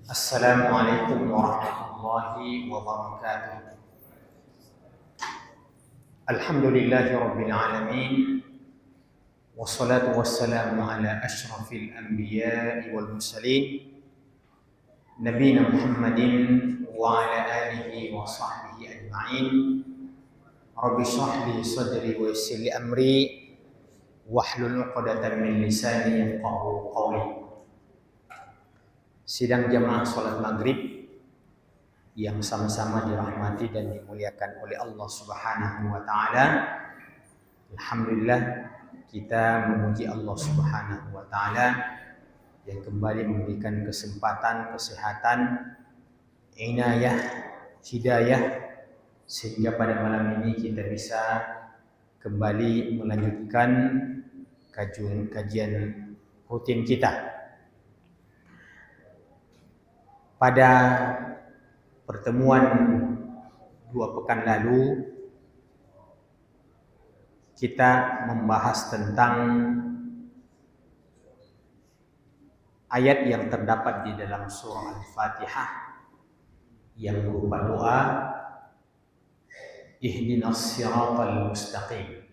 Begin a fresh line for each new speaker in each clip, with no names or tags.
Assalamualaikum warahmatullahi wabarakatuh. Alhamdulillahi rabbil alamin. Wassalatu wassalamu ala asyrafil anbiya'i wal mursalin nabiyina Muhammadin wa ala alihi wa sahbihi ajma'in. Rabbi shrah li sadri wa yassir li amri wahlul 'uqdatam min lisani yafqahu qawli. Sidang jamaah salat maghrib yang sama-sama dirahmati dan dimuliakan oleh Allah Subhanahu wa taala. Alhamdulillah kita memuji Allah Subhanahu wa taala yang kembali memberikan kesempatan, kesehatan, inayah, hidayah sehingga pada malam ini kita bisa kembali melanjutkan kajian rutin kita. Pada pertemuan 2 pekan lalu kita membahas tentang ayat yang terdapat di dalam surah Al-Fatihah yang berupa doa Ihdinas siratal mustaqim.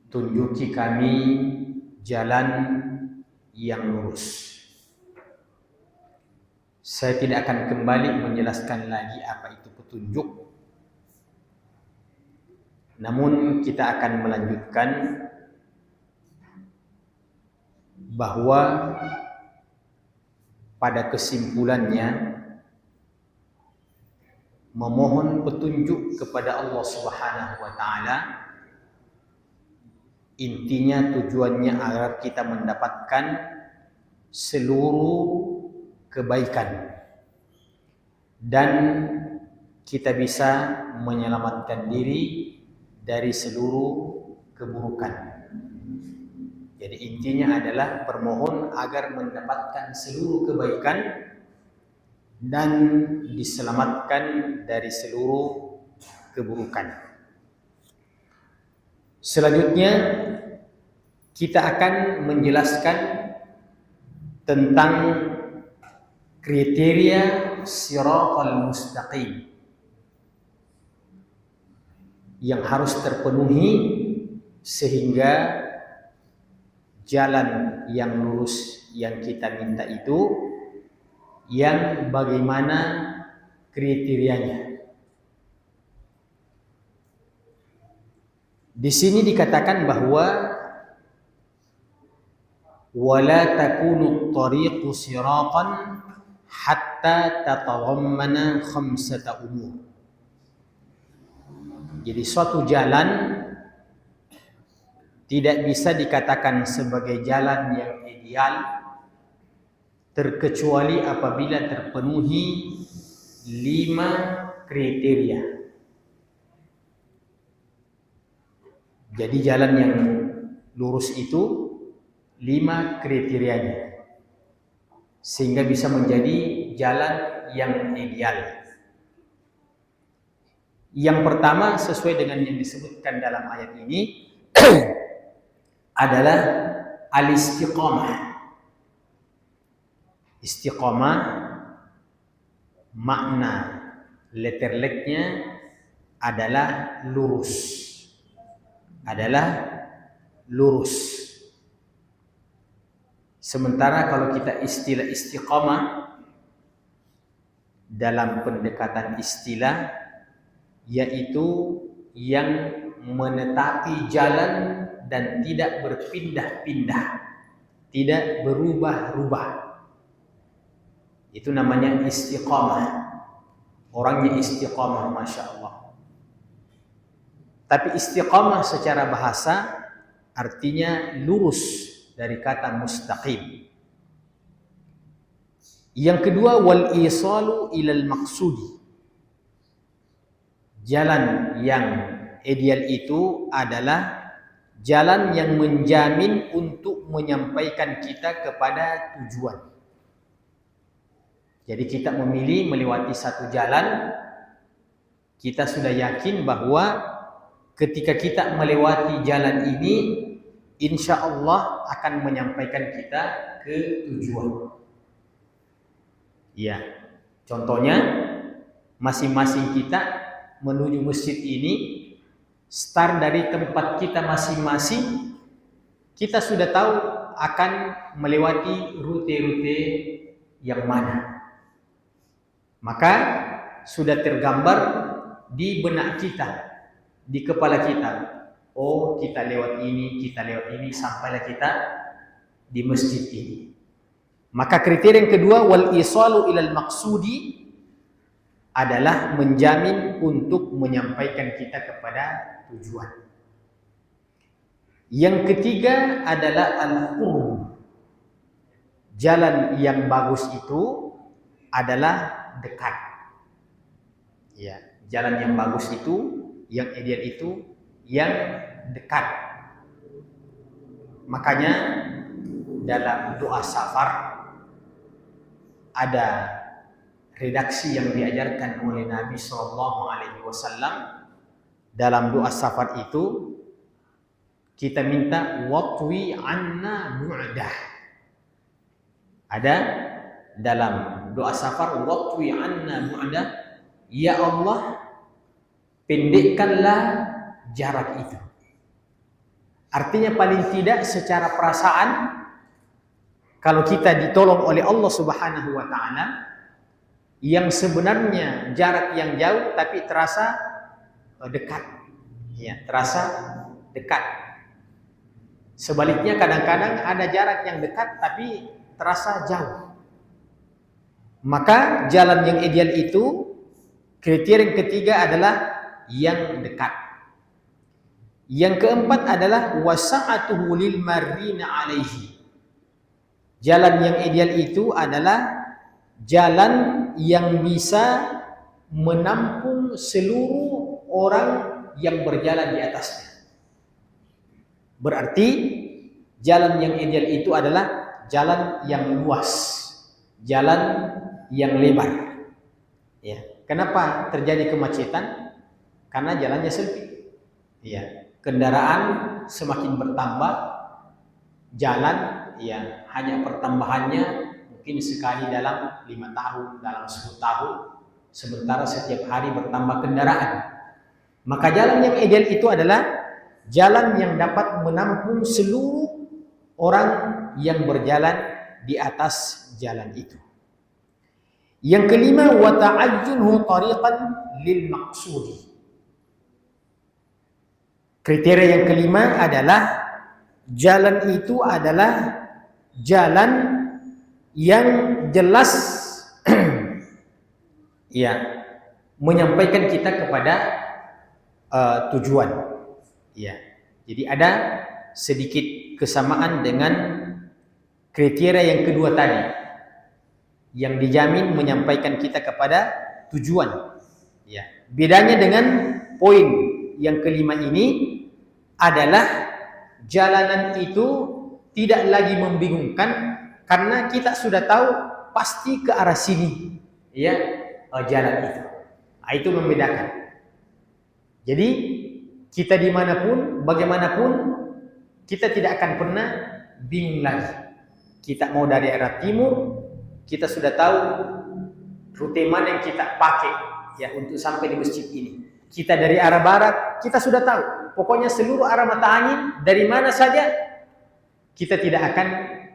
Tunjuki kami jalan yang lurus. Saya tidak akan kembali menjelaskan lagi apa itu petunjuk. Namun kita akan melanjutkan bahwa pada kesimpulannya memohon petunjuk kepada Allah Subhanahu wa taala intinya tujuannya agar kita mendapatkan seluruh kebaikan dan kita bisa menyelamatkan diri dari seluruh keburukan. Jadi intinya adalah bermohon agar mendapatkan seluruh kebaikan dan diselamatkan dari seluruh keburukan. Selanjutnya kita akan menjelaskan tentang kriteria siratal mustaqim yang harus terpenuhi sehingga jalan yang lurus yang kita minta itu yang bagaimana kriterianya. Di sini dikatakan bahwa wala takunu tariqu siratan hatta tatadammana khamsata umur. Jadi suatu jalan tidak bisa dikatakan sebagai jalan yang ideal terkecuali apabila terpenuhi 5 kriteria. Jadi jalan yang lurus itu 5 kriterianya sehingga bisa menjadi jalan yang ideal. Yang pertama sesuai dengan yang disebutkan dalam ayat ini adalah al-istiqamah. Istiqamah makna letterleknya adalah lurus. Adalah lurus. Sementara kalau kita istilah istiqamah dalam pendekatan istilah yaitu yang menetapi jalan dan tidak berpindah-pindah, tidak berubah-ubah. Itu namanya istiqamah. Orangnya istiqamah, Masya Allah. Tapi istiqamah secara bahasa artinya lurus dari kata mustaqim. Yang kedua wal isalu ilal maqsudi. Jalan yang ideal itu adalah jalan yang menjamin untuk menyampaikan kita kepada tujuan. Jadi kita memilih melewati satu jalan, kita sudah yakin bahwa ketika kita melewati jalan ini, insya Allah akan menyampaikan kita ke tujuan. Ya, contohnya masing-masing kita menuju masjid ini, start dari tempat kita masing-masing, kita sudah tahu akan melewati rute-rute yang mana. Maka sudah tergambar di benak kita, di kepala kita. Oh, kita lewat ini, sampailah kita di masjid ini. Maka kriteria yang kedua, wal isalu ilal maksudi, adalah menjamin untuk menyampaikan kita kepada tujuan. Yang ketiga adalah al-qurb. Jalan yang bagus itu adalah dekat. Ya, jalan yang bagus itu, yang ideal itu, yang dekat. Makanya dalam doa safar ada redaksi yang diajarkan oleh Nabi SAW. Dalam doa safar itu kita minta watwi anna bu'dah. Ada dalam doa safar watwi anna bu'dah, ya Allah, pendekkanlah jarak itu. Artinya paling tidak secara perasaan, kalau kita ditolong oleh Allah Subhanahu wa taala, yang sebenarnya jarak yang jauh tapi terasa dekat. Ya, terasa dekat. Sebaliknya kadang-kadang ada jarak yang dekat tapi terasa jauh. Maka jalan yang ideal itu, kriteria yang ketiga adalah yang dekat. Yang keempat adalah wasa'atuhu lil marrina alaihi. Jalan yang ideal itu adalah jalan yang bisa menampung seluruh orang yang berjalan di atasnya. Berarti jalan yang ideal itu adalah jalan yang luas, jalan yang lebar. Ya. Kenapa terjadi kemacetan? Karena jalannya sempit. Ya. Kendaraan semakin bertambah, jalan ya hanya pertambahannya mungkin sekali dalam 5 tahun, dalam 10 tahun, sementara setiap hari bertambah kendaraan. Maka jalan yang ideal itu adalah jalan yang dapat menampung seluruh orang yang berjalan di atas jalan itu. Yang kelima, wa ta'ayyunhu tariqan lil maqsudi. Kriteria yang kelima adalah jalan itu adalah jalan yang jelas ya menyampaikan kita kepada tujuan. Ya. Jadi ada sedikit kesamaan dengan kriteria yang kedua tadi, yang dijamin menyampaikan kita kepada tujuan. Ya. Bedanya dengan poin yang kelima ini adalah jalanan itu tidak lagi membingungkan karena kita sudah tahu pasti ke arah sini, ya jalan itu. Nah, itu membedakan. Jadi kita dimanapun, bagaimanapun, kita tidak akan pernah bingung lagi. Kita mau dari arah timur, kita sudah tahu rute mana yang kita pakai ya untuk sampai di masjid ini. Kita dari arah barat, kita sudah tahu. Pokoknya seluruh arah mata angin dari mana saja, kita tidak akan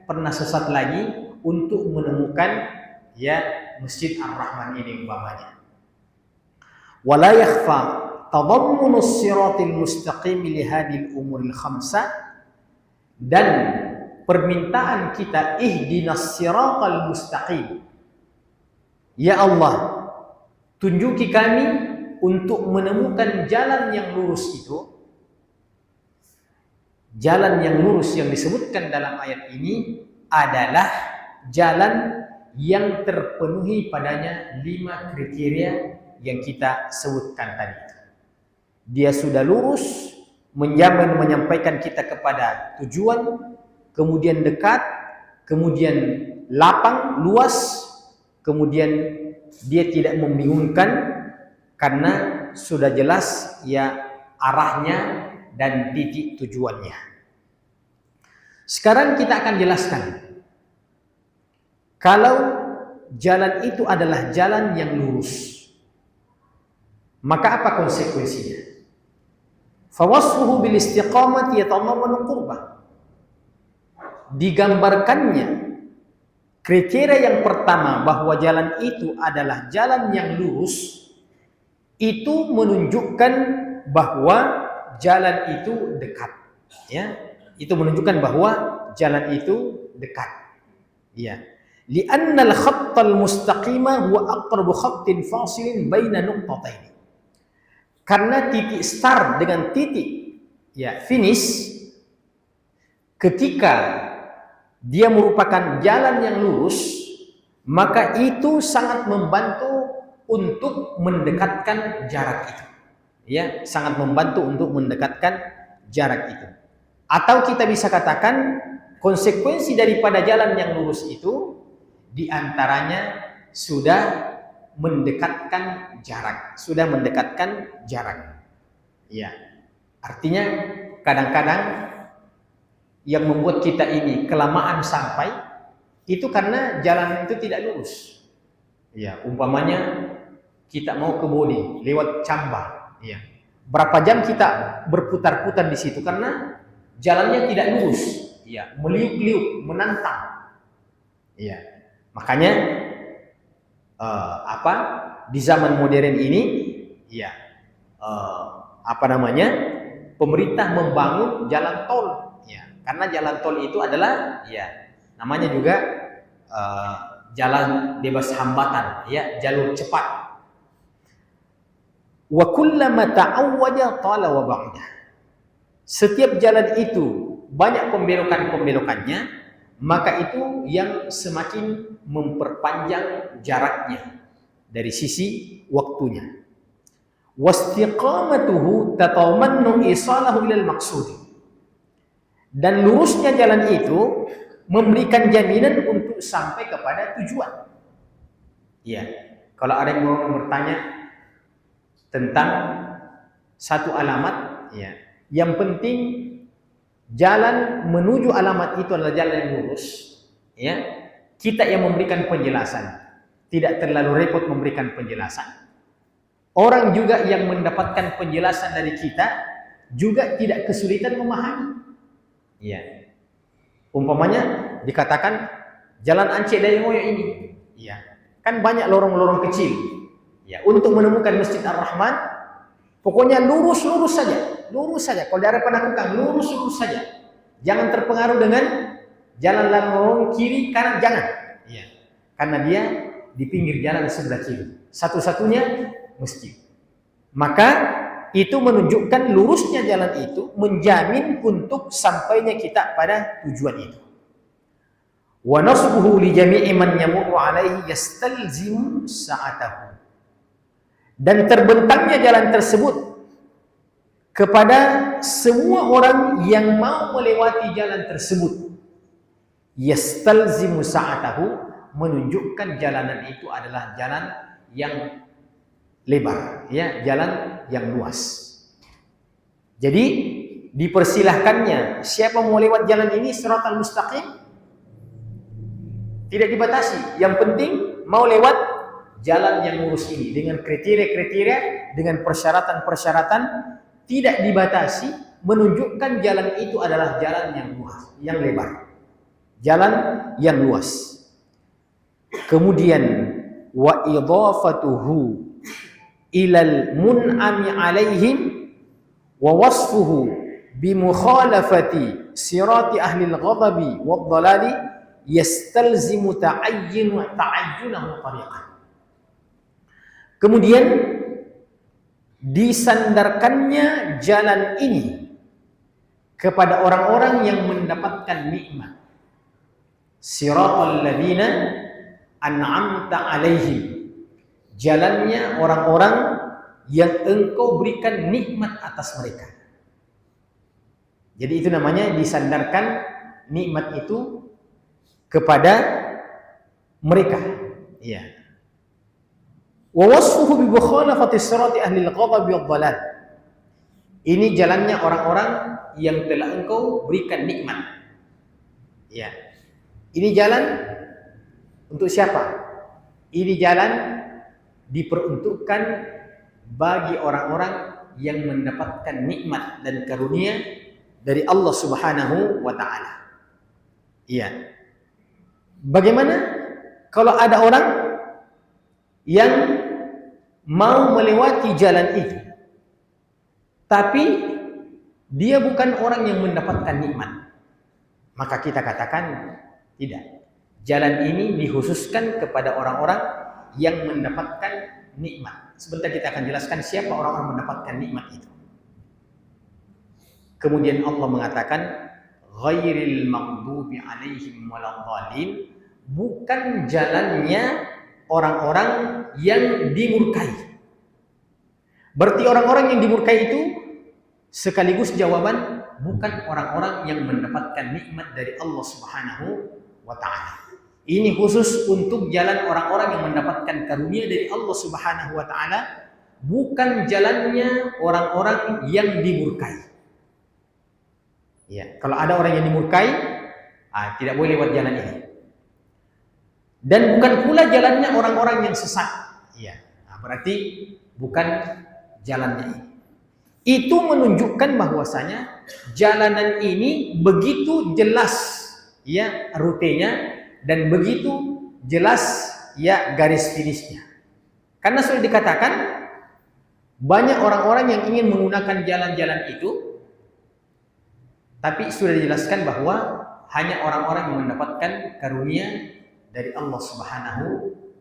pernah sesat lagi untuk menemukan ya Masjid Ar-Rahman ini umpamanya. Wala yakhfa tadammunu as-siratil mustaqim li hadhihi al-umur al-khamsah, dan permintaan kita ihdinas siratal mustaqim. Ya Allah, tunjuki kami untuk menemukan jalan yang lurus itu. Jalan yang lurus yang disebutkan dalam ayat ini adalah jalan yang terpenuhi padanya 5 kriteria yang kita sebutkan tadi. Dia sudah lurus, menjamin menyampaikan kita kepada tujuan, kemudian dekat, kemudian lapang, luas, kemudian dia tidak membingungkan karena sudah jelas ya arahnya dan titik tujuannya. Sekarang kita akan jelaskan, kalau jalan itu adalah jalan yang lurus, maka apa konsekuensinya? Fawasfuhu bil istiqamati yatadammanu qurbah. Digambarkannya kriteria yang pertama bahwa jalan itu adalah jalan yang lurus, itu menunjukkan bahwa jalan itu dekat, ya. Itu menunjukkan bahwa jalan itu dekat, ya. Li'annal khattal mustaqima huwa aqrabu khattin fasilin baina nuqtatain. Karena titik start dengan titik finish, ketika dia merupakan jalan yang lurus, maka itu sangat membantu untuk mendekatkan jarak itu. Ya, sangat membantu untuk mendekatkan jarak itu. Atau kita bisa katakan konsekuensi daripada jalan yang lurus itu diantaranya sudah mendekatkan jarak, Ya, artinya kadang-kadang yang membuat kita ini kelamaan sampai itu karena jalan itu tidak lurus. Ya, umpamanya kita mau ke Bode lewat Camba, ya. Berapa jam kita berputar-putar di situ karena jalannya tidak lurus, ya, meliuk-liuk, menantang. Ya. Makanya di zaman modern ini, ya, pemerintah membangun jalan tol, ya, karena jalan tol itu adalah, ya, namanya juga jalan bebas hambatan, ya, jalur cepat. Wa kullama ta'awwaja tala wa ba'da. Setiap jalan itu banyak pembelokan-pembelokannya, maka itu yang semakin memperpanjang jaraknya dari sisi waktunya. Wastiqamatuhu tatamannu isalahu ilal maqsud. Dan lurusnya jalan itu memberikan jaminan untuk sampai kepada tujuan. Ya, kalau ada yang mau bertanya tentang satu alamat, ya, yang penting jalan menuju alamat itu adalah jalan yang lurus, ya. Kita yang memberikan penjelasan, tidak terlalu repot memberikan penjelasan. Orang juga yang mendapatkan penjelasan dari kita juga tidak kesulitan memahami. Ya. Umpamanya dikatakan jalan Aceh dari Moyo ini, ya, kan banyak lorong-lorong kecil. Ya, untuk menemukan Masjid Ar-Rahman, pokoknya lurus saja. Kalau daerah Penakukang lurus saja. Jangan terpengaruh dengan jalan lorong kiri kanan, jangan. Ya. Karena dia di pinggir jalan sebelah kiri. Satu-satunya masjid. Maka itu menunjukkan lurusnya jalan itu menjamin untuk sampainya kita pada tujuan itu. Wa nasbuhu li jami'i man yamurru alaihi yastalzimu sa'atahu. Dan terbentangnya jalan tersebut kepada semua orang yang mau melewati jalan tersebut. Yastalzimu sa'atahu menunjukkan jalanan itu adalah jalan yang lebar, ya, jalan yang luas. Jadi dipersilahkannya siapa mau lewat jalan ini siratal mustaqim, tidak dibatasi. Yang penting mau lewat jalan yang lurus ini dengan kriteria-kriteria, dengan persyaratan-persyaratan, tidak dibatasi, menunjukkan jalan itu adalah jalan yang luas, yang lebar, jalan yang luas. Kemudian wa idhafatuhu ilal mun'ami alaihim wa wasfuhu bimukhalafati sirati ahli al-ghadabi wad-dhalali yastalzimu ta'ayyunahu tariqan. Kemudian disandarkannya jalan ini kepada orang-orang yang mendapatkan nikmat. Siratal ladzina an'amta alaihim. Jalannya orang-orang yang engkau berikan nikmat atas mereka. Jadi itu namanya disandarkan nikmat itu kepada mereka. Ya. Wa wasfuhu bi mukhalafati sirati ahli al-ghadab wad-dhalal. Ini jalannya orang-orang yang telah engkau berikan nikmat. Ya. Ini jalan untuk siapa? Ini jalan diperuntukkan bagi orang-orang yang mendapatkan nikmat dan karunia dari Allah Subhanahu wa taala. Iya. Bagaimana kalau ada orang yang mau melewati jalan itu, tapi dia bukan orang yang mendapatkan nikmat? Maka kita katakan tidak. Jalan ini dikhususkan kepada orang-orang yang mendapatkan nikmat. Sebentar kita akan jelaskan siapa orang-orang mendapatkan nikmat itu. Kemudian Allah mengatakan ghairil maghdubi alaihim waladhdallin, bukan jalannya orang-orang yang dimurkai. Berarti orang-orang yang dimurkai itu sekaligus jawaban bukan orang-orang yang mendapatkan nikmat dari Allah Subhanahu wa taala. Ini khusus untuk jalan orang-orang yang mendapatkan karunia dari Allah Subhanahu wa taala, bukan jalannya orang-orang yang dimurkai. Ya, kalau ada orang yang dimurkai, tidak boleh lewat jalan ini. Dan bukan pula jalannya orang-orang yang sesat. Ya, berarti bukan jalannya ini. Itu menunjukkan bahwasanya jalanan ini begitu jelas ya rutenya dan begitu jelas ya garis finishnya. Karena sudah dikatakan banyak orang-orang yang ingin menggunakan jalan-jalan itu, tapi sudah dijelaskan bahwa hanya orang-orang yang mendapatkan karunia dari Allah Subhanahu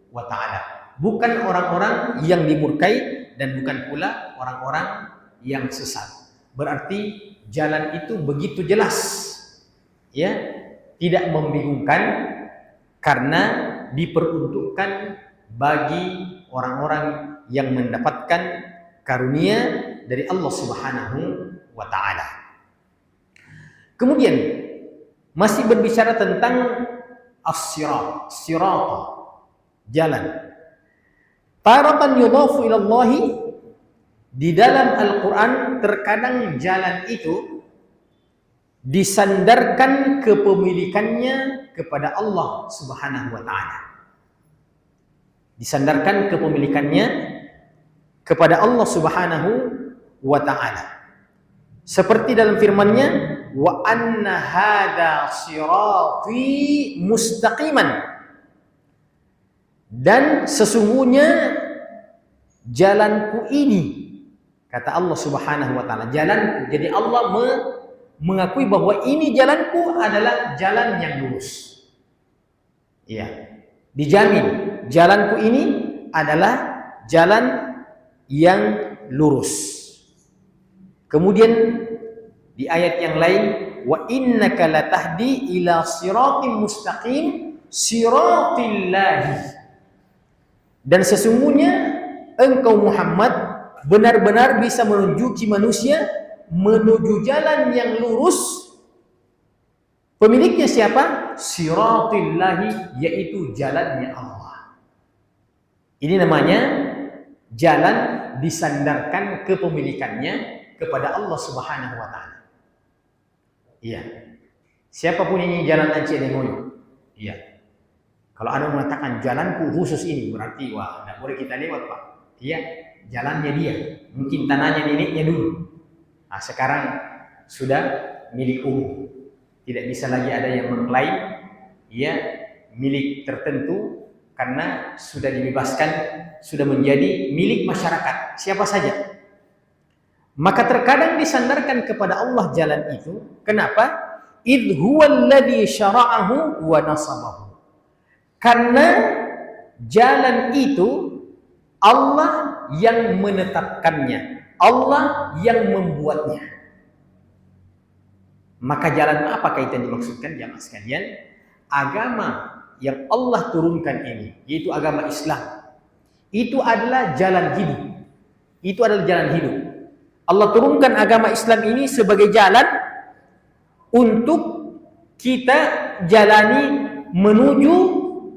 wa taala, bukan orang-orang yang dimurkai dan bukan pula orang-orang yang sesat. Berarti jalan itu begitu jelas, ya, tidak membingungkan karena diperuntukkan bagi orang-orang yang mendapatkan karunia dari Allah Subhanahu wa taala. Kemudian masih berbicara tentang as-sirat, jalan. Taratan yudhafu ila Allah, di dalam Al-Quran terkadang jalan itu disandarkan kepemilikannya kepada Allah Subhanahu wa taala. Disandarkan kepemilikannya kepada Allah Subhanahu wa taala. Seperti dalam firman-Nya, wa anna hadza sirati mustaqiman, dan sesungguhnya jalanku ini, kata Allah Subhanahu wa taala, jalanku. Jadi Allah mengakui bahwa ini jalanku adalah jalan yang lurus. Iya. Dijamin jalanku ini adalah jalan yang lurus. Kemudian di ayat yang lain, wa innaka latahdi ila siratim mustaqim siratillahi, dan sesungguhnya engkau Muhammad benar-benar bisa menunjuki manusia menuju jalan yang lurus. Pemiliknya siapa? Siratillahi, yaitu jalannya Allah. Ini namanya jalan disandarkan kepemilikannya kepada Allah Subhanahu wa taala. Iya. Siapa punya ini jalan Aceh Dengoyo? Iya. Kalau ada yang mengatakan jalanku khusus ini, berarti wah, tidak boleh kita lewat, Pak. Iya, jalannya dia. Mungkin tanahnya neneknya dulu. Nah, sekarang sudah milik umum. Tidak bisa lagi ada yang mengklaim ya milik tertentu, karena sudah dibebaskan, sudah menjadi milik masyarakat, siapa saja. Maka terkadang disandarkan kepada Allah jalan itu. Kenapa? Idh huwallazi syara'ahu wa nasabahu. Karena jalan itu Allah yang menetapkannya, Allah yang membuatnya. Maka jalan apa kaitan dimaksudkan jamaah sekalian? Agama yang Allah turunkan ini, yaitu agama Islam, itu adalah jalan hidup. Itu adalah jalan hidup. Allah turunkan agama Islam ini sebagai jalan untuk kita jalani menuju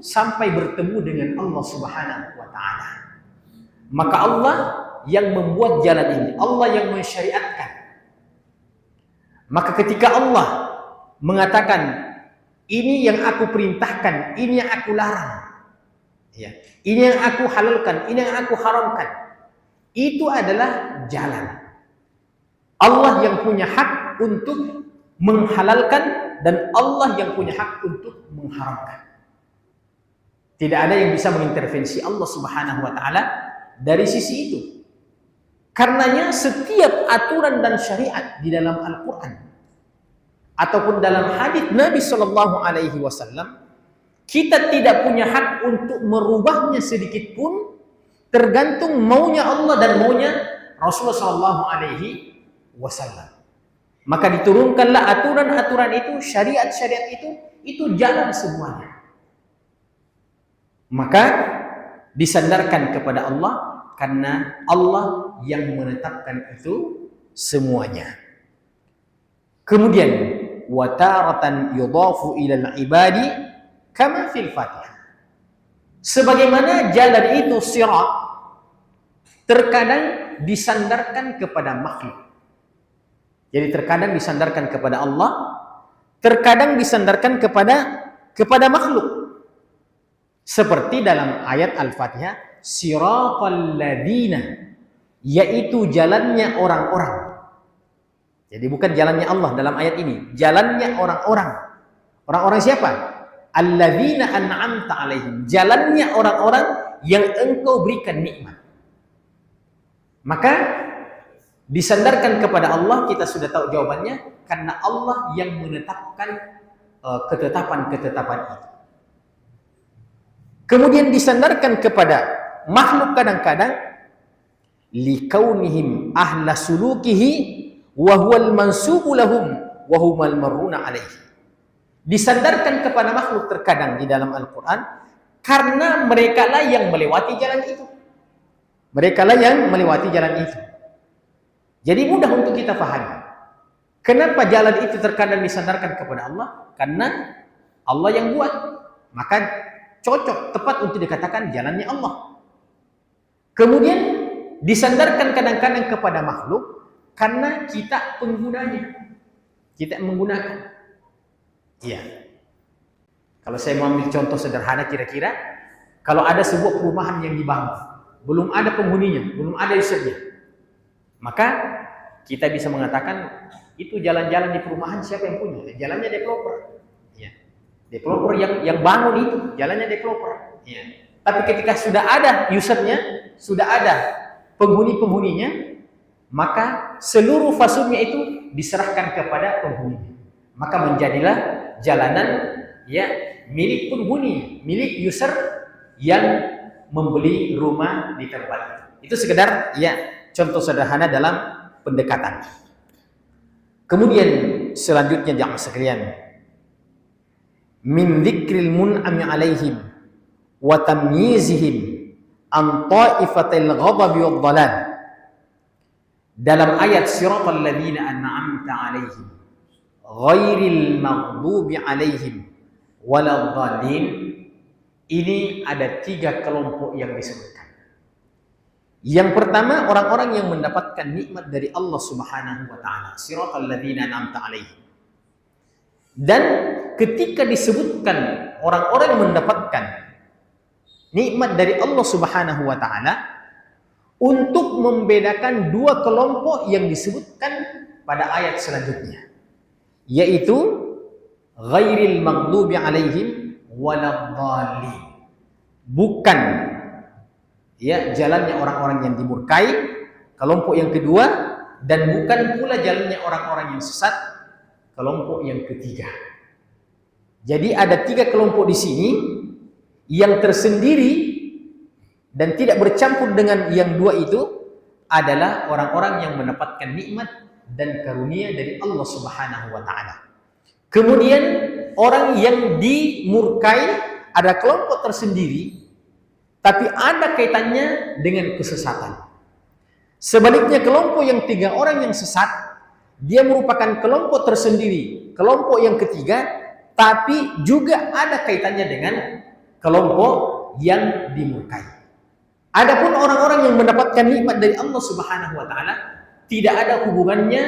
sampai bertemu dengan Allah Subhanahu wa taala. Maka Allah yang membuat jalan ini, Allah yang mensyariatkan. Maka ketika Allah mengatakan ini yang aku perintahkan, ini yang aku larang, Ya. Ini yang aku halalkan, ini yang aku haramkan. Itu adalah jalan. Allah yang punya hak untuk menghalalkan dan Allah yang punya hak untuk mengharamkan. Tidak ada yang bisa mengintervensi Allah Subhanahu wa taala dari sisi itu. Karenanya setiap aturan dan syariat di dalam Al-Qur'an ataupun dalam hadis Nabi sallallahu alaihi wasallam, kita tidak punya hak untuk merubahnya sedikit pun, tergantung maunya Allah dan maunya Rasulullah sallallahu alaihi wasallam. Maka diturunkanlah aturan-aturan itu, syariat-syariat itu jalan semuanya. Maka disandarkan kepada Allah karena Allah yang menetapkan itu semuanya. Kemudian wa taratan yudhafu ilal ibadi kama fil Fatihah. Sebagaimana jalan itu sirat terkadang disandarkan kepada makhluk. Jadi terkadang disandarkan kepada Allah, terkadang disandarkan kepada makhluk. Seperti dalam ayat Al-Fatihah, siratal ladzina, yaitu jalannya orang-orang. Jadi bukan jalannya Allah dalam ayat ini, jalannya orang-orang. Orang-orang siapa? Alladzina an'amta alaihim, jalannya orang-orang yang engkau berikan nikmat. Maka disandarkan kepada Allah, kita sudah tahu jawabannya, karena Allah yang menetapkan ketetapan-ketetapan itu. Kemudian disandarkan kepada makhluk kadang-kadang likaunihim ahla sulukihi wa huwal mansubu lahum wa humal marruna alaihi. Disandarkan kepada makhluk terkadang di dalam Al-Qur'an karena merekalah yang melewati jalan itu. Merekalah yang melewati jalan itu. Jadi mudah untuk kita pahami. Kenapa jalan itu terkadang disandarkan kepada Allah? Karena Allah yang buat. Maka cocok, tepat untuk dikatakan jalannya Allah. Kemudian disandarkan kadang-kadang kepada makhluk karena kita penggunanya. Kita menggunakan. Iya. Kalau saya mau ambil contoh sederhana kira-kira, kalau ada sebuah perumahan yang dibangun, belum ada penghuninya, belum ada usernya, maka kita bisa mengatakan itu jalan-jalan di perumahan siapa yang punya? Jalannya developer. Ya. Developer yang bangun itu jalannya developer. Ya. Tapi ketika sudah ada usernya, sudah ada penghuni-penghuninya, maka seluruh fasunnya itu diserahkan kepada penghuninya. Maka menjadilah jalanan ya milik penghuni, milik user yang membeli rumah di tempat itu. Itu sekedar ya contoh sederhana dalam pendekatan. Kemudian selanjutnya jamaah sekalian, min dzikril mun'ami alaihim wa tamyizihim an ta'ifatil ghadabi wad dhalal. Dalam ayat siratal ladzina an'amta alaihim ghairil maghdubi alaihim waladdallin, ini ada 3 kelompok yang disebutkan. Yang pertama, orang-orang yang mendapatkan nikmat dari Allah Subhanahu wa taala, siratal ladzina an'amta alaihim. Dan ketika disebutkan orang-orang yang mendapatkan nikmat dari Allah Subhanahu wa taala, untuk membedakan 2 kelompok yang disebutkan pada ayat selanjutnya, yaitu ghairil maghdubi alaihim waladdallin. Bukan ya jalannya orang-orang yang dimurkai, kelompok yang kedua, dan bukan pula jalannya orang-orang yang sesat, kelompok yang ketiga. Jadi ada 3 kelompok di sini yang tersendiri dan tidak bercampur dengan yang 2 itu adalah orang-orang yang mendapatkan nikmat dan karunia dari Allah Subhanahu wa taala. Kemudian orang yang dimurkai ada kelompok tersendiri, tapi ada kaitannya dengan kesesatan. Sebaliknya kelompok yang 3 orang yang sesat, dia merupakan kelompok tersendiri, kelompok yang ketiga, tapi juga ada kaitannya dengan kelompok yang dimurkai. Adapun orang-orang yang mendapatkan nikmat dari Allah Subhanahu wa taala tidak ada hubungannya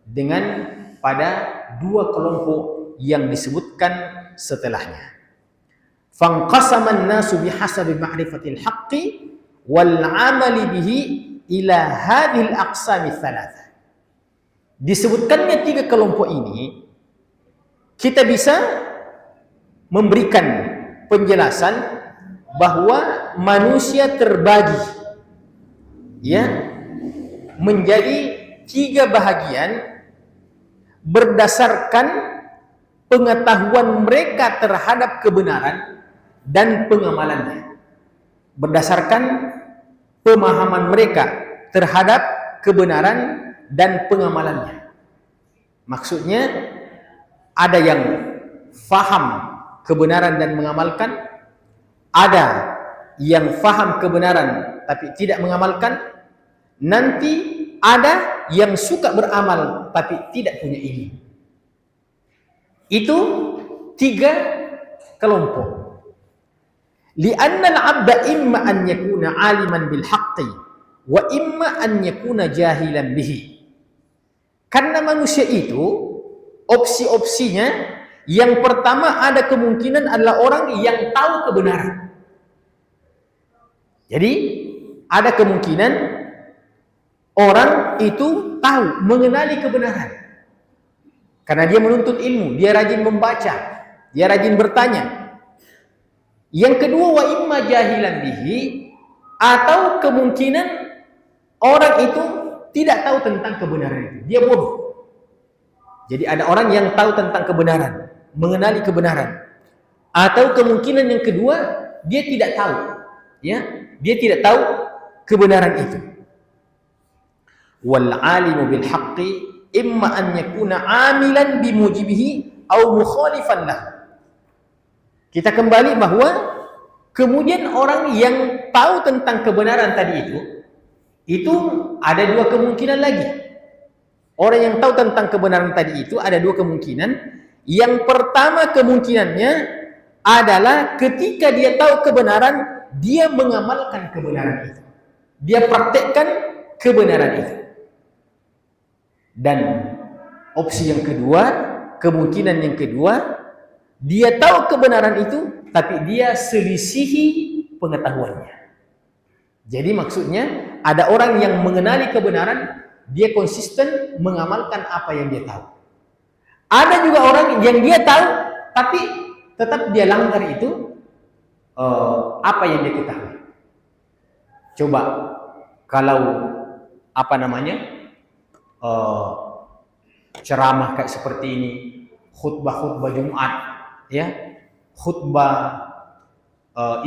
dengan pada 2 kelompok yang disebutkan setelahnya. Fanqasama an-nasu bihasabi ma'rifatil haqqi wal 'amali bihi ila hadhil aqsami tsalatsah. Disebutkannya tiga kelompok ini, kita bisa memberikan penjelasan bahwa manusia terbagi ya menjadi tiga bahagian berdasarkan pengetahuan mereka terhadap kebenaran dan pengamalannya, berdasarkan pemahaman mereka terhadap kebenaran dan pengamalannya. Maksudnya ada yang faham kebenaran dan mengamalkan, ada yang faham kebenaran tapi tidak mengamalkan, nanti ada yang suka beramal tapi tidak punya ilmu. Itu tiga kelompok. Li'anna al-'abda imma an yakuna 'aliman bil haqqi wa imma an yakuna jahilan bihi. Karena manusia itu opsi-opsinya, yang pertama ada kemungkinan adalah orang yang tahu kebenaran. Jadi ada kemungkinan orang itu tahu, mengenali kebenaran. Karena dia menuntut ilmu, dia rajin membaca, dia rajin bertanya. Yang kedua, wa imma jahilan bihi, atau kemungkinan orang itu tidak tahu tentang kebenaran itu, dia bodoh. Jadi ada orang yang tahu tentang kebenaran, mengenali kebenaran. Atau kemungkinan yang kedua, dia tidak tahu, ya, dia tidak tahu kebenaran itu. Wal 'alimu bil haqqi imma an yakuna 'amilan bimujibihi au mukhalifan lahu. Kita kembali bahwa kemudian orang yang tahu tentang kebenaran tadi itu ada dua kemungkinan lagi. Orang yang tahu tentang kebenaran tadi itu ada dua kemungkinan. Yang pertama kemungkinannya adalah ketika dia tahu kebenaran, dia mengamalkan kebenaran itu. Dia praktekkan kebenaran itu. Dan opsi yang kedua, kemungkinan yang kedua, dia tahu kebenaran itu, tapi dia selisihi pengetahuannya. Jadi maksudnya, ada orang yang mengenali kebenaran, dia konsisten mengamalkan apa yang dia tahu. Ada juga orang yang dia tahu, tapi tetap dia langgar itu apa yang dia ketahui. Coba kalau ceramah kayak seperti ini, khutbah Jumat, ya, khutbah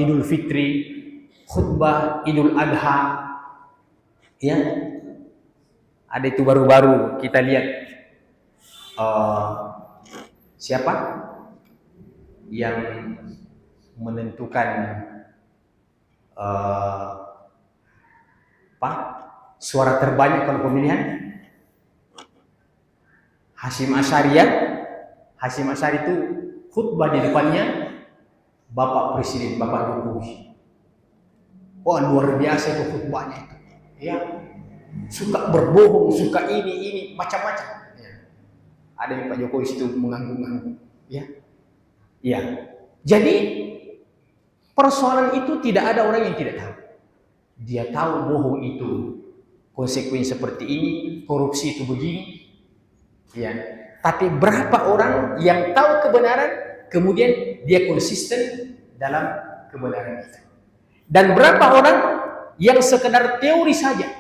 Idul Fitri, khutbah Idul Adha, ya, ada itu baru-baru kita lihat siapa yang menentukan suara terbanyak kalau pemilihan? Hasyim Asy'ari, ya. Hasyim Asy'ari itu khutbah di depannya Bapak Presiden, Bapak Jokowi. Wah, luar biasa itu khutbahnya itu. Ya. Suka berbohong, suka ini macam-macam. Ya. Ada yang Pak Jokowi itu mengangguk-angguk, ya. Ya. Jadi persoalan itu tidak ada orang yang tidak tahu. Dia tahu bohong itu konsekuensi seperti ini, korupsi itu begini. Ya. Tapi berapa orang yang tahu kebenaran kemudian dia konsisten dalam kebenaran itu? Dan berapa orang yang sekedar teori saja?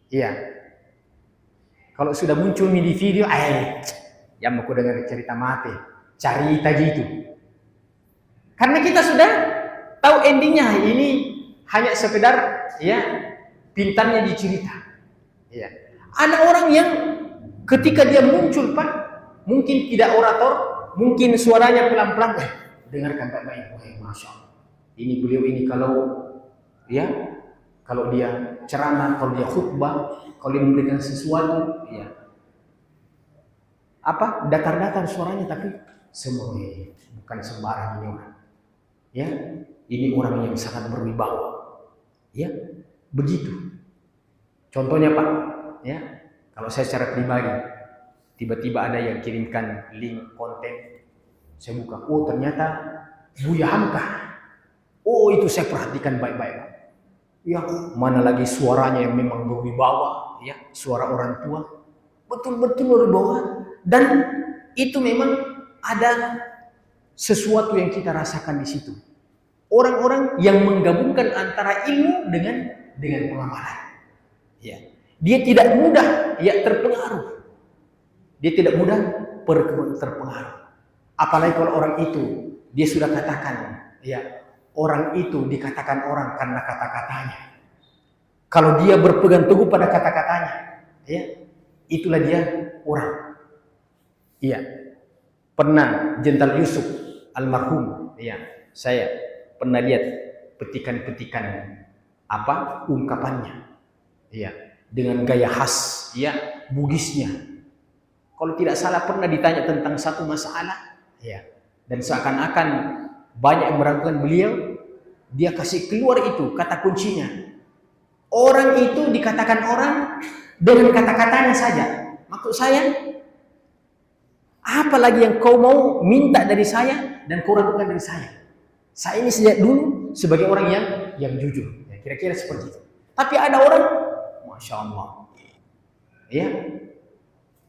Iya. Kalau sudah muncul di video, yang mau dengar cerita mati, cari tadi itu. Karena kita sudah tahu endingnya, ini hanya sekedar ya pintarnya dicerita. Ya. Ada orang yang ketika dia muncul Pak, mungkin tidak orator, mungkin suaranya pelan-pelan, dengarkan baik-baik, masya Allah. Ini beliau ini kalau dia ceramah, kalau dia khutbah, kalau dia memberikan sesuatu, ya datar-datar suaranya, tapi semuanya bukan sembarang ini orang. Ya, ini orang yang sangat berwibawa. Ya, begitu. Contohnya Pak, ya. Kalau saya secara pribadi, tiba-tiba ada yang kirimkan link konten, saya buka, ternyata Buya Hamka. Oh, itu saya perhatikan baik-baik. Ya, mana lagi suaranya yang memang berwibawa, ya, suara orang tua. Betul-betul berwibawa. Dan itu memang ada sesuatu yang kita rasakan di situ. Orang-orang yang menggabungkan antara ilmu dengan pengamalan. Ya. Dia tidak mudah ya terpengaruh. Dia tidak mudah terpengaruh. Apalagi kalau orang itu dia sudah katakan, ya, orang itu dikatakan orang karena kata-katanya. Kalau dia berpegang teguh pada kata-katanya, ya, itulah dia orang. Iya. Pernah Jenderal Yusuf almarhum, ya, saya pernah lihat petikan-petikan ungkapannya, ya, dengan gaya khas, ya, Bugisnya. Kalau tidak salah pernah ditanya tentang satu masalah, ya, dan seakan-akan banyak yang meragukan beliau, dia kasih keluar itu kata kuncinya. Orang itu dikatakan orang dengan kata-katanya saja. Maksud saya, apalagi yang kau mau minta dari saya dan kau ragukan dari saya? Saya ini sejak dulu sebagai orang yang jujur, ya, kira-kira seperti itu. Tapi ada orang, masya Allah, ya,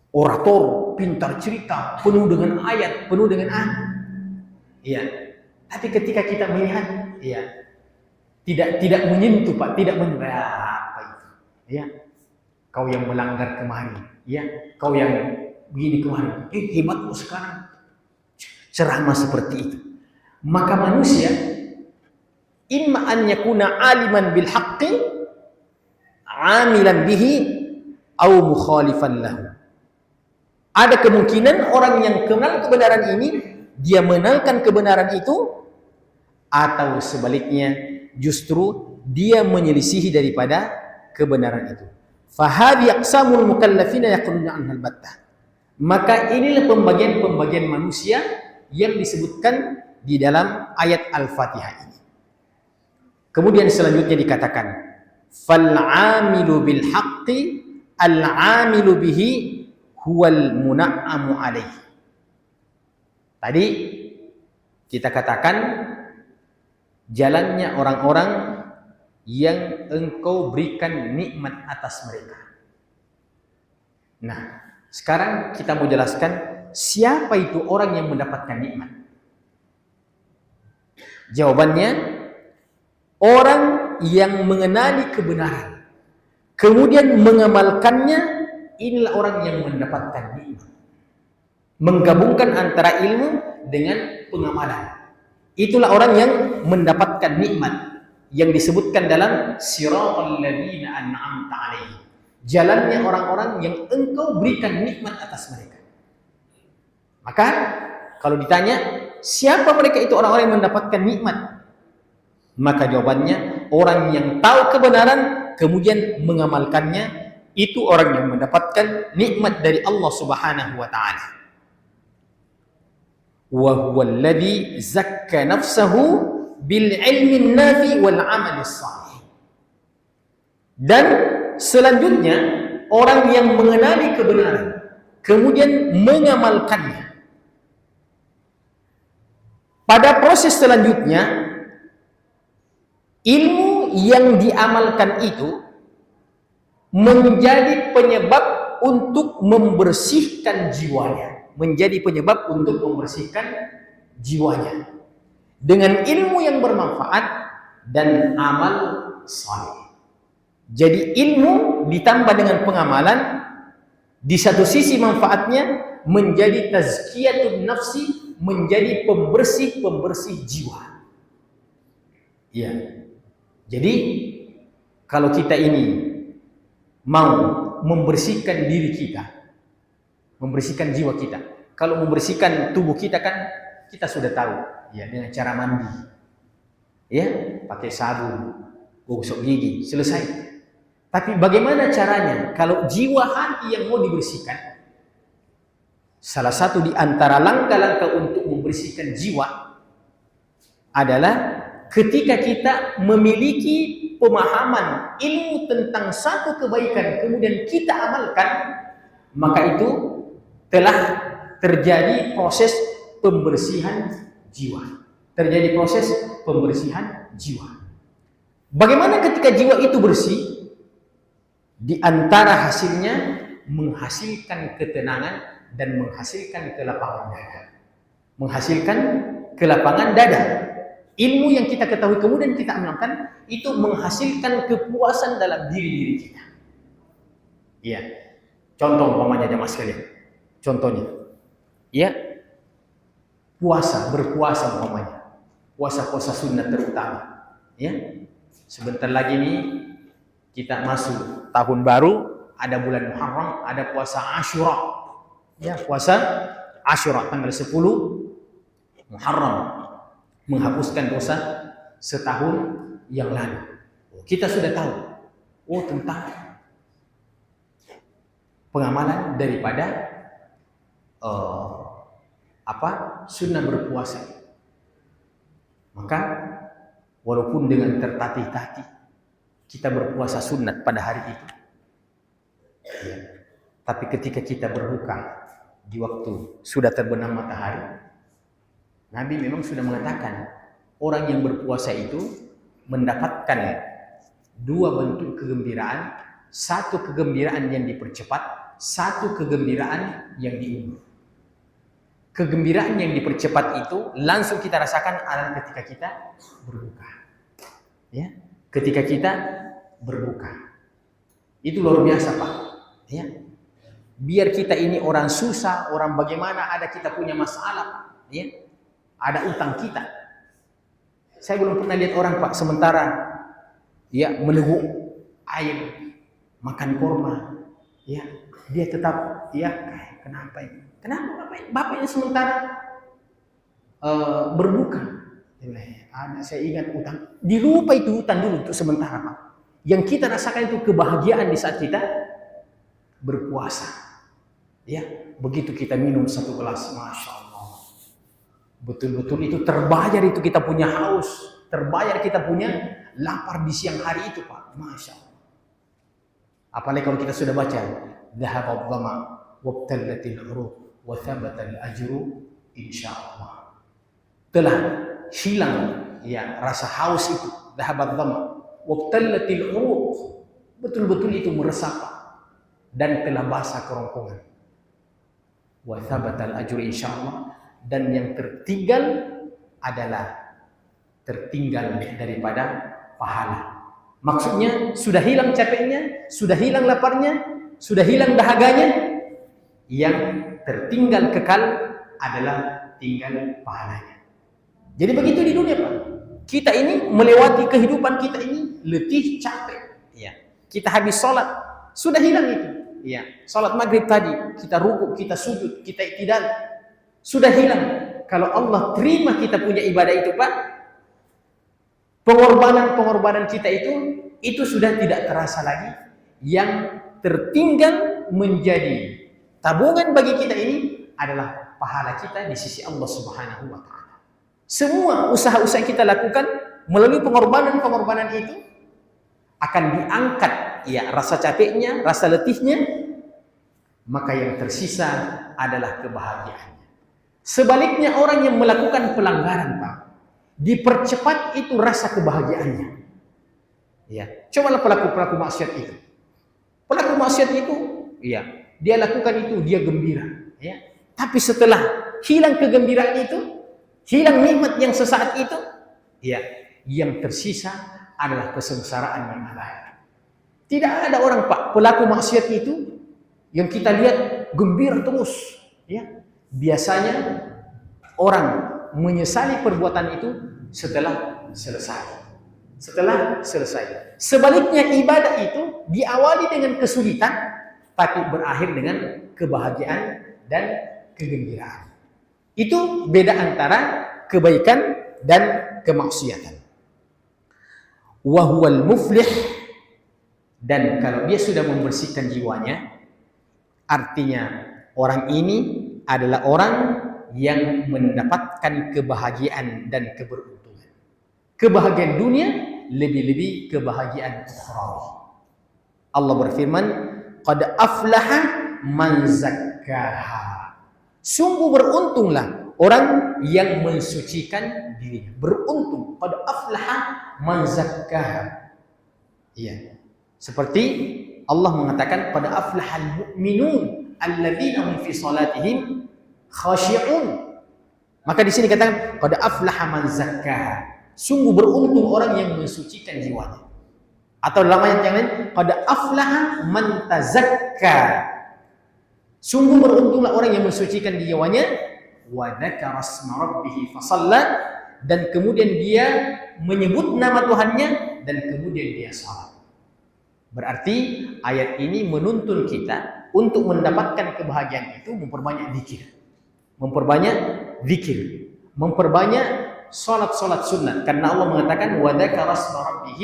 orator, pintar cerita, penuh dengan ayat, penuh dengan ya. Tapi ketika kita melihat, ya, tidak menyentuh, Pak, tidak menyentuh, apa itu, ya, kau yang melanggar kemarin, ya, kau yang begini kemarin, hebatmu sekarang ceramah seperti itu. Maka manusia imma an yakuna aliman bil haqqi amilan bihi au mukhalifan lahu. Ada kemungkinan orang yang kenal kebenaran ini, dia mengenalkan kebenaran itu, atau sebaliknya justru dia menyelisihi daripada kebenaran itu. Fahadi aqsamul mukallafina yaquluna anhal battah. Maka inilah pembagian-pembagian manusia yang disebutkan di dalam ayat Al-Fatihah ini. Kemudian selanjutnya dikatakan, fal-'amilu bil haqqi al-'amilu bihi huwal muna'amu alaih. Tadi kita katakan jalannya orang-orang yang engkau berikan nikmat atas mereka. Nah, sekarang kita mau jelaskan siapa itu orang yang mendapatkan nikmat. Jawabannya, orang yang mengenali kebenaran kemudian mengamalkannya. Inilah orang yang mendapatkan nikmat. Menggabungkan antara ilmu dengan pengamalan. Itulah orang yang mendapatkan nikmat yang disebutkan dalam siratal ladzina an'amta 'alaihim. Jalannya orang-orang yang engkau berikan nikmat atas mereka. Maka kalau ditanya siapa mereka itu orang-orang yang mendapatkan nikmat? Maka jawabannya orang yang tahu kebenaran kemudian mengamalkannya. Itu orang yang mendapatkan nikmat dari Allah Subhanahu wa taala. Wa huwal ladzi zakka nafsahu bil ilmin nafi wal amali shalih. Dan selanjutnya orang yang mengenali kebenaran kemudian mengamalkannya. Pada proses selanjutnya ilmu yang diamalkan itu menjadi penyebab untuk membersihkan jiwanya, menjadi penyebab untuk membersihkan jiwanya dengan ilmu yang bermanfaat dan amal saleh. Jadi ilmu ditambah dengan pengamalan, di satu sisi manfaatnya menjadi tazkiyatun nafsi, menjadi pembersih jiwa. Ya. Jadi kalau kita ini mau membersihkan diri kita, membersihkan jiwa kita. Kalau membersihkan tubuh kita kan kita sudah tahu, ya, dengan cara mandi, ya, pakai sabun, gosok gigi, selesai. Tapi bagaimana caranya kalau jiwa hati yang mau dibersihkan? Salah satu di antara langkah-langkah untuk membersihkan jiwa adalah ketika kita memiliki pemahaman ilmu tentang satu kebaikan kemudian kita amalkan, maka itu telah terjadi proses pembersihan jiwa. terjadi proses pembersihan jiwa. Bagaimana ketika jiwa itu bersih? Di antara hasilnya menghasilkan ketenangan dan menghasilkan kelapangan dada. Menghasilkan kelapangan dada. Ilmu yang kita ketahui kemudian kita amalkan itu menghasilkan kepuasan dalam diri kita. Iya. Contoh umpamanya jemaah sekalian. Contohnya. Ya. Berpuasa umpamanya. Puasa-puasa sunnah terutama. Ya. Sebentar lagi nih kita masuk tahun baru, ada bulan Muharram, ada puasa Asyura. Ya, puasa Asyura tanggal 10 Muharram, menghapuskan dosa setahun yang lalu. Kita sudah tahu tentang pengamalan daripada sunnah berpuasa. Maka walaupun dengan tertatih-tatih kita berpuasa sunat pada hari itu, ya, tapi ketika kita berbuka di waktu sudah terbenam matahari, Nabi memang sudah mengatakan orang yang berpuasa itu mendapatkan dua bentuk kegembiraan, satu kegembiraan yang dipercepat, satu kegembiraan yang diundur. Kegembiraan yang dipercepat itu langsung kita rasakan adalah ketika kita berbuka. Ya, ketika kita berbuka. Itu luar biasa, Pak. Ya. Biar kita ini orang susah, orang bagaimana, ada kita punya masalah, Pak. Ya. Ada utang kita. Saya belum pernah lihat orang, Pak, sementara ya meneguk air, makan kurma, ya, dia tetap kenapa ini? Kenapa Bapak ini sementara berbuka? Saya ingat utang. Dilupa itu utang dulu untuk sementara, Pak. Yang kita rasakan itu kebahagiaan di saat kita berpuasa. Ya, begitu kita minum satu gelas, Masya Allah. Betul-betul itu terbayar itu kita punya haus, terbayar kita punya lapar di siang hari itu, Pak. Masya Allah. Apalagi kalau kita sudah baca, Dhahabad dhama wabtallatil uruq wa thabatal ajru insyaallah. Telah hilang ya rasa haus itu, dhahabad dhama wabtallatil uruq, betul-betul itu meresap dan telah basah kerongkongan. Wa thabatal ajru insyaallah, dan yang tertinggal adalah tertinggal daripada pahala. Maksudnya sudah hilang capeknya, sudah hilang laparnya, sudah hilang dahaganya, yang tertinggal kekal adalah tinggal pahalanya. Jadi begitu di dunia, Pak. Kita ini melewati kehidupan kita ini letih, capek. Ya. Kita habis sholat, sudah hilang itu. Ya. Sholat maghrib tadi, kita rukuk, kita sujud, kita iktidal, sudah hilang. Kalau Allah terima kita punya ibadah itu, Pak, pengorbanan kita itu sudah tidak terasa lagi. Yang tertinggal menjadi tabungan bagi kita ini adalah pahala kita di sisi Allah Subhanahu wa taala. Semua usaha-usaha kita lakukan melalui pengorbanan itu akan diangkat ya rasa capeknya, rasa letihnya, maka yang tersisa adalah kebahagiaannya. Sebaliknya orang yang melakukan pelanggaran, Pak, dipercepat itu rasa kebahagiaannya. Ya, cobalah pelaku maksiat itu. Pelaku maksiat itu, ya, dia lakukan itu, dia gembira, ya. Tapi setelah hilang kegembiraan itu, hilang nikmat yang sesaat itu, ya, yang tersisa adalah kesengsaraan yang abadi. Tidak ada orang, Pak, pelaku maksiat itu yang kita lihat gembira terus, ya. Biasanya orang menyesali perbuatan itu setelah selesai. Sebaliknya ibadah itu diawali dengan kesulitan, tapi berakhir dengan kebahagiaan dan kegembiraan. Itu beda antara kebaikan dan kemaksiatan. Wa huwal muflih, dan kalau dia sudah membersihkan jiwanya, artinya orang ini adalah orang yang mendapatkan kebahagiaan dan keberuntungan. Kebahagiaan dunia lebih-lebih kebahagiaan ukhrawi. Allah berfirman, qad aflaha man zakkaha. Sungguh beruntunglah orang yang mensucikan dirinya. Beruntung, qad aflaha man zakkaha. Iya. Seperti Allah mengatakan pada aflahal mu'minun alladzina hum fi salatihim khashi'un. Maka di sini katakan qad aflaha man zakkaha. Sungguh beruntung orang yang mensucikan jiwanya. Atau dalam ayat yang lain qad aflaha man tazakka. Sungguh beruntunglah orang yang mensucikan jiwanya wa dzakara asma rabbih fasalla, dan kemudian dia menyebut nama Tuhannya dan kemudian dia salat. Berarti ayat ini menuntun kita untuk mendapatkan kebahagiaan itu memperbanyak zikir. Memperbanyak salat-salat sunat, karena Allah mengatakan wa dzakara asma rabbih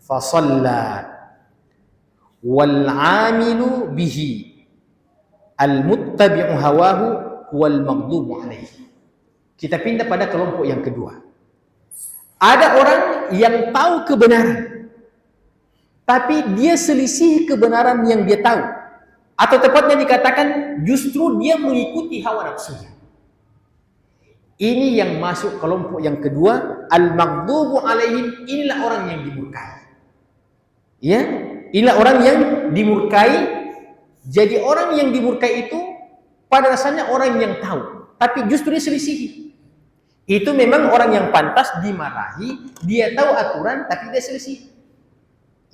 fasalla wal 'amilu bihi al muttabi'u hawahu wal maghdubu alaihi. Kita pindah pada kelompok yang kedua. Ada orang yang tahu kebenaran, tapi dia selisih kebenaran yang dia tahu. Atau tepatnya dikatakan justru dia mengikuti hawa nafsunya. Ini yang masuk kelompok yang kedua, al-maghdubu alaihim. Inilah orang yang dimurkai. Ya, inilah orang yang dimurkai. Jadi orang yang dimurkai itu pada dasarnya orang yang tahu, tapi justru dia selisihi. Itu memang orang yang pantas dimarahi, dia tahu aturan tapi dia selisih.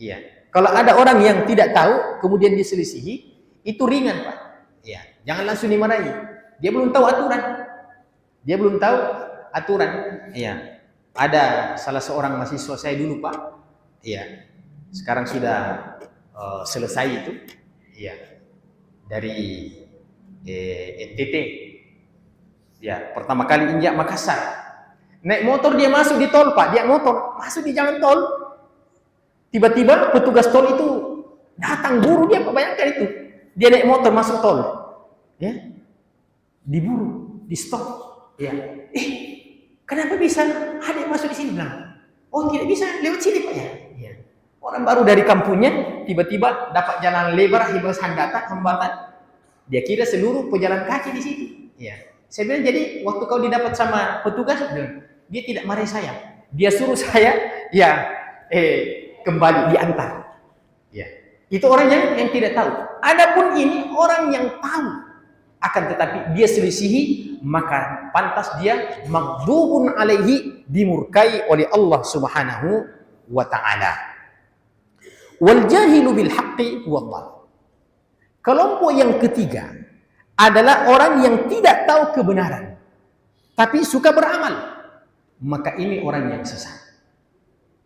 Iya. Kalau ada orang yang tidak tahu kemudian dia selisihi, itu ringan, Pak. Iya, jangan langsung dimarahi. Dia belum tahu aturan. Iya. Ada salah seorang mahasiswa saya dulu, Pak. Iya. Sekarang sudah selesai itu. Iya. Dari NTT. Ya, pertama kali injak Makassar. Naik motor dia masuk di tol, Pak. Dia motor masuk di jalan tol. Tiba-tiba petugas tol itu datang buru dia, Pak. Bayangkan itu. Dia naik motor masuk tol. Ya. Diburu, di stop. Ya. Kenapa bisa ada yang masuk di sini, bilang? Oh, tidak bisa, lewat sini, Pak, ya. Ya. Orang baru dari kampungnya tiba-tiba dapat jalan lebar, hambatan. Dia kira seluruh pejalan kaki di situ. Ya. Saya bilang, jadi waktu kau didapat sama petugas, dia tidak marahi saya. Dia suruh saya kembali diantar. Ya. Itu orang yang tidak tahu. Adapun ini orang yang tahu, akan tetapi dia selisihi, maka pantas dia maghdubun alaihi, dimurkai oleh Allah Subhanahu wa taala. Wal jahilu bil haqqi huwa. Kelompok yang ketiga adalah orang yang tidak tahu kebenaran tapi suka beramal. Maka ini orang yang sesat.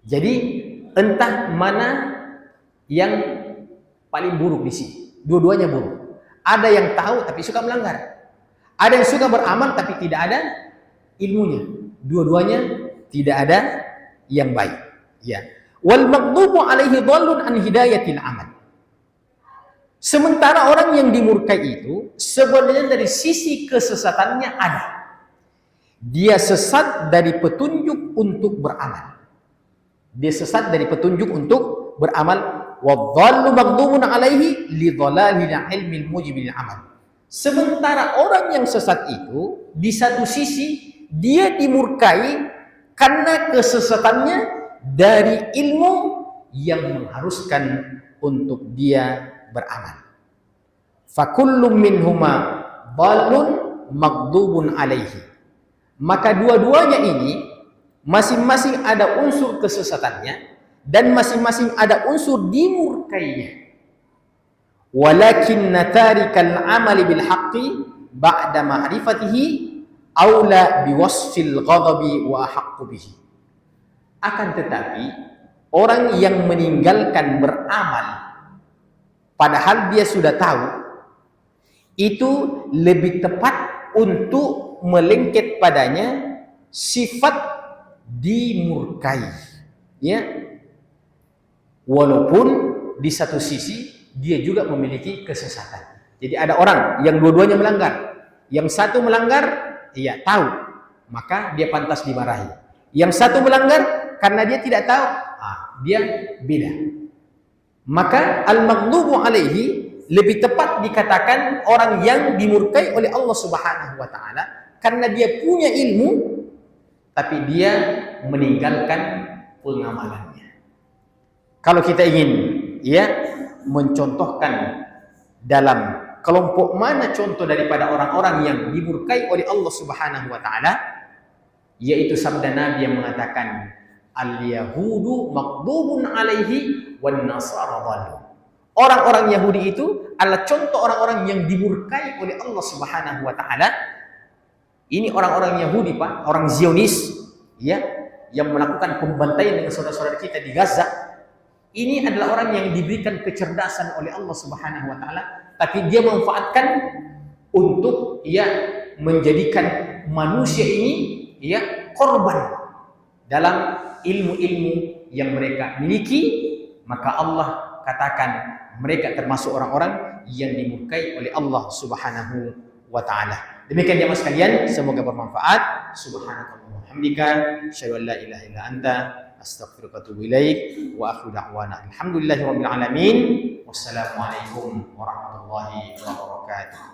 Jadi entah mana yang paling buruk di sini. Dua-duanya buruk. Ada yang tahu tapi suka melanggar. Ada yang suka beramal tapi tidak ada ilmunya. Dua-duanya tidak ada yang baik. Ya. Wal maghdubu alaihi dhallun an hidayatil amal. Sementara orang yang dimurkai itu sebenarnya dari sisi kesesatannya ada. Dia sesat dari petunjuk untuk beramal. Dia sesat dari petunjuk untuk beramal. Wadhallu maghdubun alaihi li dhalalil ilmil mujibil amal. Sementara orang yang sesat itu di satu sisi dia dimurkai karena kesesatannya dari ilmu yang mengharuskan untuk dia beramal. Fakullum minhuma dhalun maghdubun alaihi. Maka dua-duanya ini masing-masing ada unsur kesesatannya dan masing-masing ada unsur dimurkainya. Walakin tarikal amali bil haqqi ba'da ma'rifatihi aula biwasfil ghadabi wa ahaqqu bihi. Akan tetapi orang yang meninggalkan beramal padahal dia sudah tahu, itu lebih tepat untuk melengket padanya sifat dimurkai. Ya. Walaupun di satu sisi dia juga memiliki kesesatan. Jadi ada orang yang dua-duanya melanggar. Yang satu melanggar, ia tahu, maka dia pantas dimarahi. Yang satu melanggar karena dia tidak tahu, dia beda. Maka al-maghdubu alaihi lebih tepat dikatakan orang yang dimurkai oleh Allah Subhanahu wa taala karena dia punya ilmu tapi dia meninggalkan pengamalannya. Kalau kita ingin mencontohkan dalam kelompok mana contoh daripada orang-orang yang dimurkai oleh Allah Subhanahu wa taala, yaitu sabda Nabi yang mengatakan al-yahudu maghdubun alaihi wan nasara dhallu. Orang-orang Yahudi itu adalah contoh orang-orang yang dimurkai oleh Allah Subhanahu wa taala. Ini orang-orang Yahudi, Pak, orang Zionis yang melakukan pembantaian dengan saudara-saudara kita di Gaza. Ini adalah orang yang diberikan kecerdasan oleh Allah Subhanahu wa taala, tapi dia memanfaatkan untuk menjadikan manusia ini korban dalam ilmu-ilmu yang mereka miliki. Maka Allah katakan mereka termasuk orang-orang yang dimurkai oleh Allah Subhanahu wa taala. Demikian jemaah sekalian, semoga bermanfaat. Subhanakallahumma wa bihamdika, asyhadu an la ilaha illa anta, astaghfiruka wa atubu ilaik. Wa akhiru da'wana alhamdulillahirabbil alamin. Wassalamualaikum warahmatullahi wabarakatuh.